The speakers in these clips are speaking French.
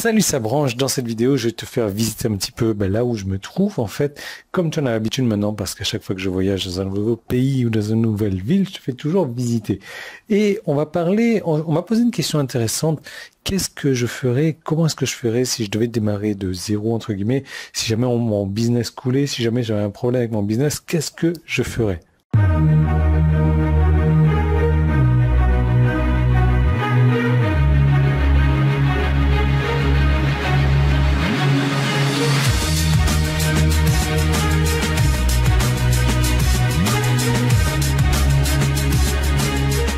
Salut ça branche, dans cette vidéo je vais te faire visiter un petit peu là où je me trouve en fait, comme tu en as l'habitude maintenant parce qu'à chaque fois que je voyage dans un nouveau pays ou dans une nouvelle ville, je te fais toujours visiter. Et on va parler, on m'a posé une question intéressante, qu'est-ce que je ferais, comment est-ce que je ferais si je devais démarrer de zéro entre guillemets, si jamais mon business coulait, si jamais j'avais un problème avec mon business, qu'est-ce que je ferais?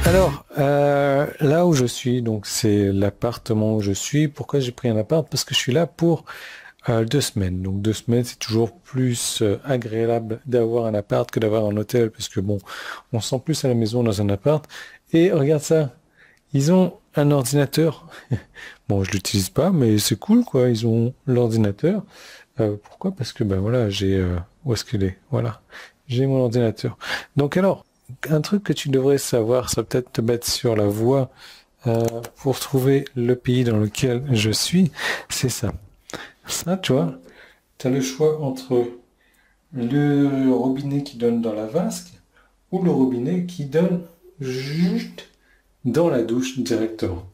Alors, là où je suis, donc c'est l'appartement où je suis. Pourquoi j'ai pris un appart? Parce que je suis là pour 2 semaines. Donc 2 semaines, c'est toujours plus agréable d'avoir un appart que d'avoir un hôtel, parce que bon, on se sent plus à la maison dans un appart. Et regarde ça, ils ont un ordinateur. Bon, je l'utilise pas, mais c'est cool quoi. Ils ont l'ordinateur. Pourquoi? Parce que ben voilà, j'ai où est-ce qu'il est? Voilà, j'ai mon ordinateur. Donc alors. Un truc que tu devrais savoir, ça peut-être te mettre sur la voie pour trouver le pays dans lequel je suis, c'est ça. Ça, tu vois, tu as le choix entre le robinet qui donne dans la vasque ou le robinet qui donne juste dans la douche directement.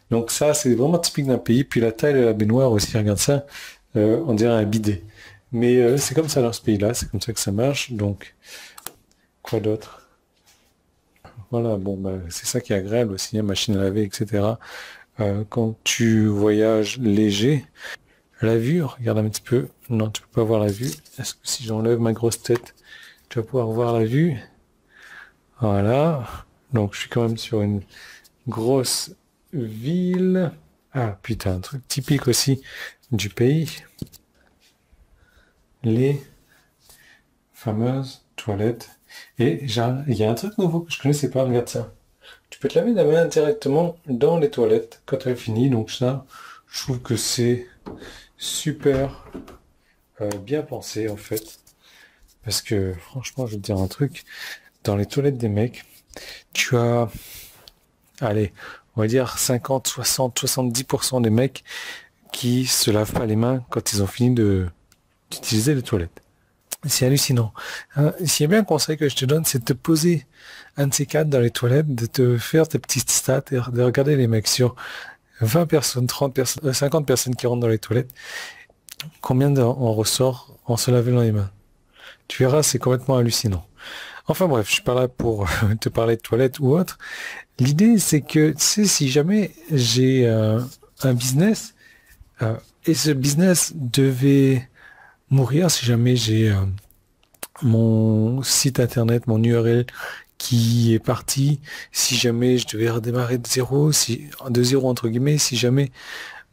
Donc ça, c'est vraiment typique d'un pays. Puis la taille de la baignoire aussi, regarde ça, on dirait un bidet. Mais c'est comme ça dans ce pays-là, c'est comme ça que ça marche. Donc, quoi d'autre? Voilà, bon, c'est ça qui est agréable aussi, hein, machine à laver, etc. Quand tu voyages léger, la vue, regarde un petit peu. Non, tu peux pas voir la vue. Est-ce que si j'enlève ma grosse tête, tu vas pouvoir voir la vue? Voilà. Donc, je suis quand même sur une grosse ville. Ah, putain, un truc typique aussi du pays. Les fameuses toilettes. Et il y a un truc nouveau que je connaissais pas, regarde ça. Tu peux te laver la main directement dans les toilettes quand tu as fini. Donc ça, je trouve que c'est super bien pensé en fait. Parce que franchement, je vais te dire un truc. Dans les toilettes des mecs, tu as, allez, on va dire 50, 60, 70% des mecs qui se lavent pas les mains quand ils ont fini d'utiliser les toilettes. C'est hallucinant. S'il y a bien un conseil que je te donne, c'est de te poser un de ces quatre dans les toilettes, de te faire tes petites stats et de regarder les mecs sur 20 personnes, 30 personnes, 50 personnes qui rentrent dans les toilettes. Combien on ressort en se lavant les mains? Tu verras, c'est complètement hallucinant. Enfin bref, je suis pas là pour te parler de toilettes ou autre. L'idée, c'est que, tu sais, si jamais j'ai un business, et ce business devait mourir, si jamais j'ai mon site internet, mon URL qui est parti, si jamais je devais redémarrer de zéro, de zéro entre guillemets, si jamais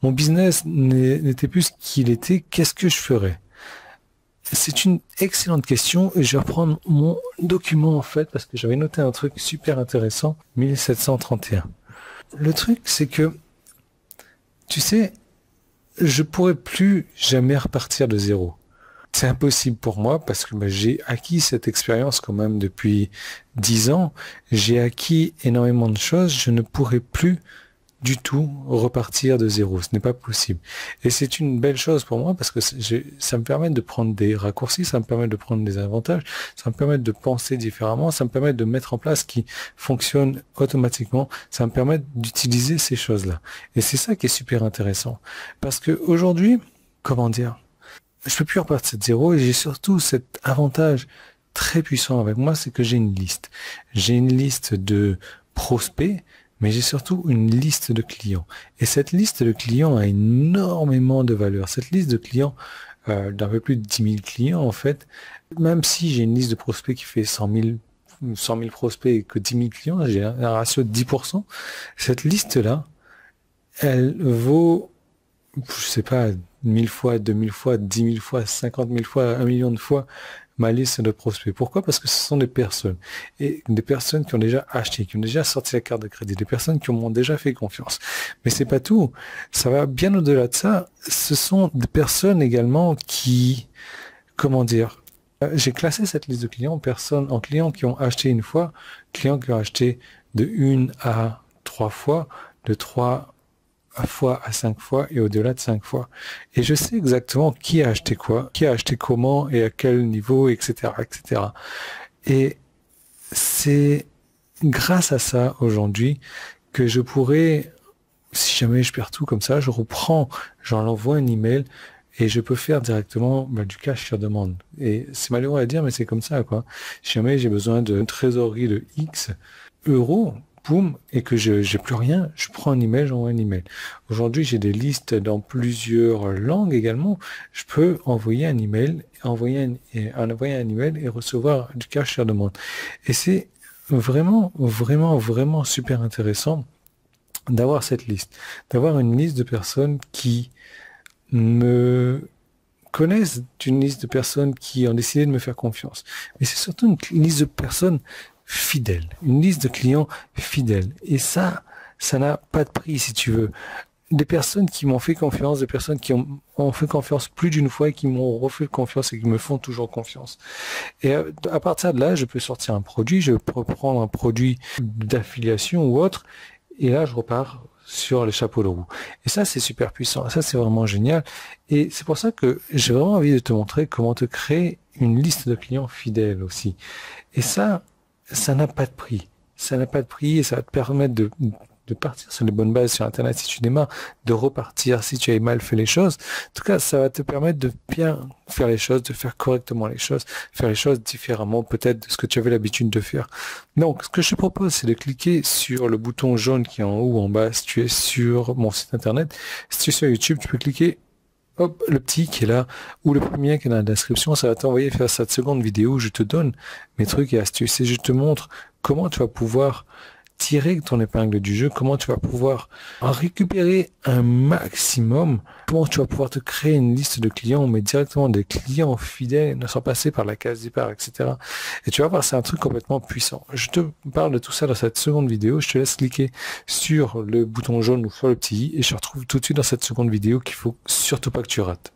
mon business n'était plus ce qu'il était, qu'est-ce que je ferais? C'est une excellente question et je vais reprendre mon document en fait parce que j'avais noté un truc super intéressant, 1731. Le truc c'est que, tu sais, je pourrais plus jamais repartir de zéro. C'est impossible pour moi parce que j'ai acquis cette expérience quand même depuis 10 ans. J'ai acquis énormément de choses. Je ne pourrai plus du tout repartir de zéro. Ce n'est pas possible. Et c'est une belle chose pour moi parce que ça me permet de prendre des raccourcis, ça me permet de prendre des avantages, ça me permet de penser différemment, ça me permet de mettre en place ce qui fonctionne automatiquement, ça me permet d'utiliser ces choses-là. Et c'est ça qui est super intéressant. Parce que aujourd'hui, comment dire, je peux plus repartir de zéro et j'ai surtout cet avantage très puissant avec moi, c'est que j'ai une liste. J'ai une liste de prospects, mais j'ai surtout une liste de clients. Et cette liste de clients a énormément de valeur. Cette liste de clients, d'un peu plus de 10 000 clients en fait, même si j'ai une liste de prospects qui fait 100 000 prospects et que 10 000 clients, j'ai un ratio de 10%, cette liste-là, elle vaut, je sais pas, 1000 fois, 2000 fois, 10 000 fois, 50 000 fois, 1 million de fois ma liste de prospects. Pourquoi? Parce que ce sont des personnes. Et des personnes qui ont déjà acheté, qui ont déjà sorti la carte de crédit, des personnes qui m'ont déjà fait confiance. Mais c'est pas tout. Ça va bien au-delà de ça. Ce sont des personnes également qui, comment dire, j'ai classé cette liste de clients en clients qui ont acheté une fois, clients qui ont acheté de 1 à 3 fois, de 3 fois à 5 fois et au-delà de 5 fois. Et je sais exactement qui a acheté quoi, qui a acheté comment et à quel niveau, etc., etc. Et c'est grâce à ça aujourd'hui que je pourrais, si jamais je perds tout comme ça, je reprends, j'en envoie un email et je peux faire directement du cash sur demande. Et c'est malheureux à dire, mais c'est comme ça, quoi. Si jamais j'ai besoin de trésorerie de X euros, boum, et que je j'ai plus rien, je prends un email, j'envoie un email. Aujourd'hui, j'ai des listes dans plusieurs langues également. Je peux envoyer un email, envoyer un email et recevoir du cash sur demande. Et c'est vraiment, vraiment, vraiment super intéressant d'avoir cette liste, d'avoir une liste de personnes qui me connaissent, d'une liste de personnes qui ont décidé de me faire confiance. Mais c'est surtout une liste de personnes fidèles, une liste de clients fidèles. Et ça n'a pas de prix si tu veux. Des personnes qui m'ont fait confiance, des personnes qui ont fait confiance plus d'une fois et qui m'ont refait confiance et qui me font toujours confiance. Et à partir de là, je peux sortir un produit, je peux prendre un produit d'affiliation ou autre, et là, je repars sur les chapeaux de roue. Et ça, c'est super puissant. Ça, c'est vraiment génial. Et c'est pour ça que j'ai vraiment envie de te montrer comment te créer une liste de clients fidèles aussi. Et ça n'a pas de prix. Ça n'a pas de prix et ça va te permettre de partir sur les bonnes bases sur Internet si tu démarres, de repartir si tu as mal fait les choses. En tout cas, ça va te permettre de bien faire les choses, de faire correctement les choses, faire les choses différemment peut-être de ce que tu avais l'habitude de faire. Donc, ce que je te propose, c'est de cliquer sur le bouton jaune qui est en haut ou en bas si tu es sur mon site Internet. Si tu es sur YouTube, tu peux cliquer hop, le petit qui est là, ou le premier qui est dans la description, ça va t'envoyer faire cette seconde vidéo où je te donne mes trucs et astuces et je te montre comment tu vas pouvoir tirer ton épingle du jeu, comment tu vas pouvoir en récupérer un maximum, comment tu vas pouvoir te créer une liste de clients, mais directement des clients fidèles, ne sans passer par la case départ, etc. Et tu vas voir, c'est un truc complètement puissant. Je te parle de tout ça dans cette seconde vidéo, je te laisse cliquer sur le bouton jaune ou sur le petit i et je te retrouve tout de suite dans cette seconde vidéo qu'il faut surtout pas que tu rates.